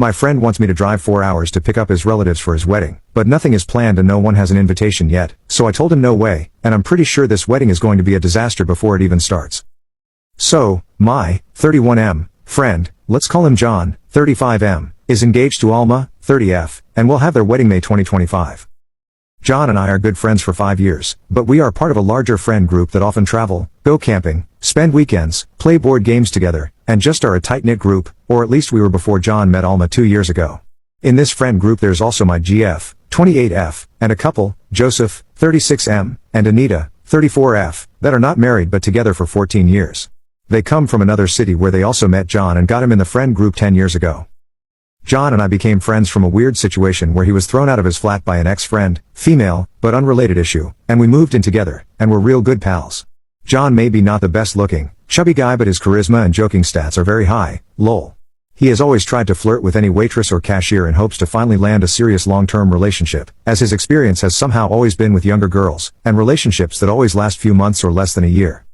My friend wants me to drive 4 hours to pick up his relatives for his wedding, but nothing is planned and no one has an invitation yet, so I told him no way, and I'm pretty sure this wedding is going to be a disaster before it even starts. So, my 31M friend, let's call him John, 35M, is engaged to Alma, 30F, and will have their wedding May 2025. John and I are good friends for 5 years, but we are part of a larger friend group that often travel, go camping, spend weekends, play board games together, and just are a tight-knit group, or at least we were before John met Alma 2 years ago. In this friend group there's also my GF, 28F, and a couple, Joseph, 36M, and Anita, 34F, that are not married but together for 14 years. They come from another city where they also met John and got him in the friend group 10 years ago. John and I became friends from a weird situation where he was thrown out of his flat by an ex-friend, female, but unrelated issue, and we moved in together, and we're real good pals. John may be not the best looking, chubby guy but his charisma and joking stats are very high, lol. He has always tried to flirt with any waitress or cashier in hopes to finally land a serious long-term relationship, as his experience has somehow always been with younger girls, and relationships that always last few months or less than a year.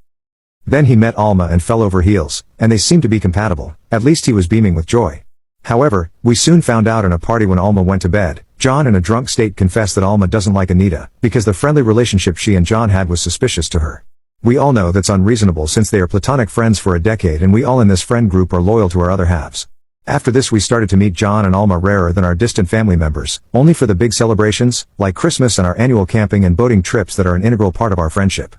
Then he met Alma and fell over heels, and they seemed to be compatible, at least he was beaming with joy. However, we soon found out in a party when Alma went to bed, John in a drunk state confessed that Alma doesn't like Anita, because the friendly relationship she and John had was suspicious to her. We all know that's unreasonable since they are platonic friends for a decade and we all in this friend group are loyal to our other halves. After this we started to meet John and Alma rarer than our distant family members, only for the big celebrations, like Christmas and our annual camping and boating trips that are an integral part of our friendship.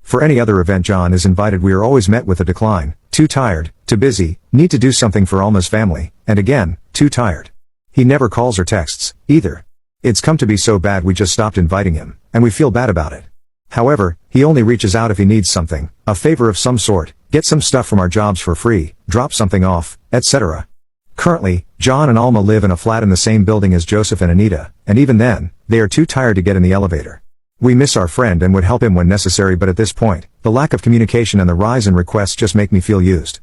For any other event John is invited we are always met with a decline, too tired, too busy, need to do something for Alma's family, and again, too tired. He never calls or texts, either. It's come to be so bad we just stopped inviting him, and we feel bad about it. However, he only reaches out if he needs something, a favor of some sort, get some stuff from our jobs for free, drop something off, etc. Currently, John and Alma live in a flat in the same building as Joseph and Anita, and even then, they are too tired to get in the elevator. We miss our friend and would help him when necessary, but at this point, the lack of communication and the rise in requests just make me feel used.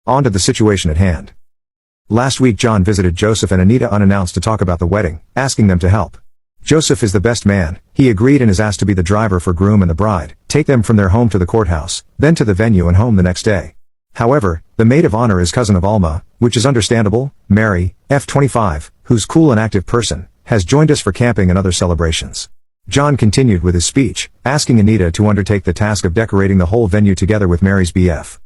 On to the situation at hand. Last week John visited Joseph and Anita unannounced to talk about the wedding, asking them to help. Joseph is the best man, he agreed and is asked to be the driver for groom and the bride, take them from their home to the courthouse, then to the venue and home the next day. However, the maid of honor is cousin of Alma, which is understandable. Mary, F25, who's cool and active person, has joined us for camping and other celebrations. John continued with his speech, asking Anita to undertake the task of decorating the whole venue together with Mary's BF.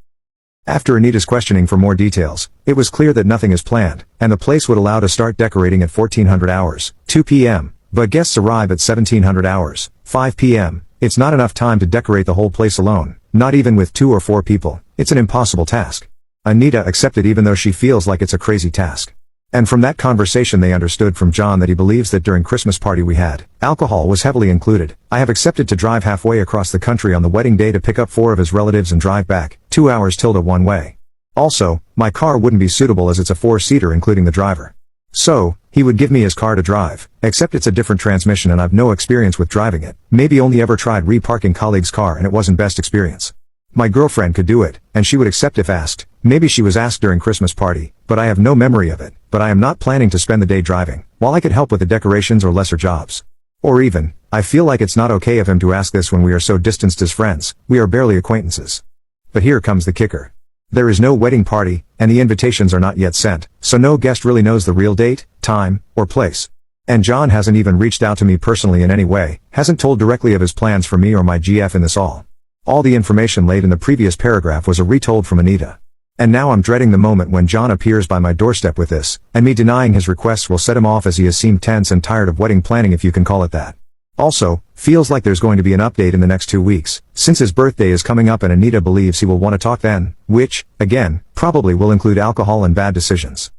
After Anita's questioning for more details, it was clear that nothing is planned, and the place would allow to start decorating at 1400 hours, 2 p.m., but guests arrive at 1700 hours, 5 p.m. It's not enough time to decorate the whole place alone, not even with 2 or 4 people, it's an impossible task. Anita accepted even though she feels like it's a crazy task. And from that conversation they understood from John that he believes that during Christmas party we had, alcohol was heavily included. I have accepted to drive halfway across the country on the wedding day to pick up 4 of his relatives and drive back, 2 hours tilde one way. Also, my car wouldn't be suitable as it's a 4-seater including the driver. So, he would give me his car to drive, except it's a different transmission and I've no experience with driving it, maybe only ever tried reparking colleague's car and it wasn't best experience. My girlfriend could do it, and she would accept if asked. Maybe she was asked during Christmas party, but I have no memory of it, but I am not planning to spend the day driving, while I could help with the decorations or lesser jobs. Or even, I feel like it's not okay of him to ask this when we are so distanced as friends, we are barely acquaintances. But here comes the kicker. There is no wedding party, and the invitations are not yet sent, so no guest really knows the real date, time, or place. And John hasn't even reached out to me personally in any way, hasn't told directly of his plans for me or my GF in this all. All the information laid in the previous paragraph was a retold from Anita. And now I'm dreading the moment when John appears by my doorstep with this, and me denying his requests will set him off as he has seemed tense and tired of wedding planning if you can call it that. Also, feels like there's going to be an update in the next 2 weeks, since his birthday is coming up and Anita believes he will want to talk then, which, again, probably will include alcohol and bad decisions.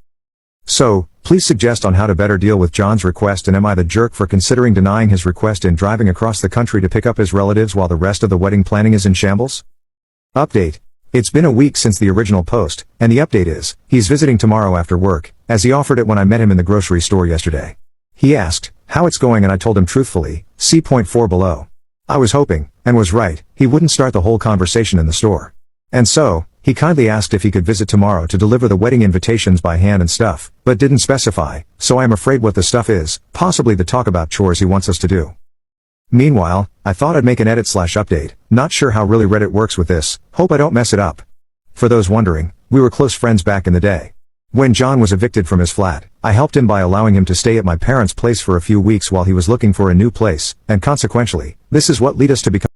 So, please suggest on how to better deal with John's request, and am I the jerk for considering denying his request in driving across the country to pick up his relatives while the rest of the wedding planning is in shambles? Update. It's been a week since the original post, and the update is, he's visiting tomorrow after work, as he offered it when I met him in the grocery store yesterday. He asked how it's going and I told him truthfully, see point 4 below. I was hoping, and was right, he wouldn't start the whole conversation in the store. And so, he kindly asked if he could visit tomorrow to deliver the wedding invitations by hand and stuff, but didn't specify, so I am afraid what the stuff is, possibly the talk about chores he wants us to do. Meanwhile, I thought I'd make an edit/update, not sure how really Reddit works with this, hope I don't mess it up. For those wondering, we were close friends back in the day. When John was evicted from his flat, I helped him by allowing him to stay at my parents' place for a few weeks while he was looking for a new place, and consequentially, this is what led us to become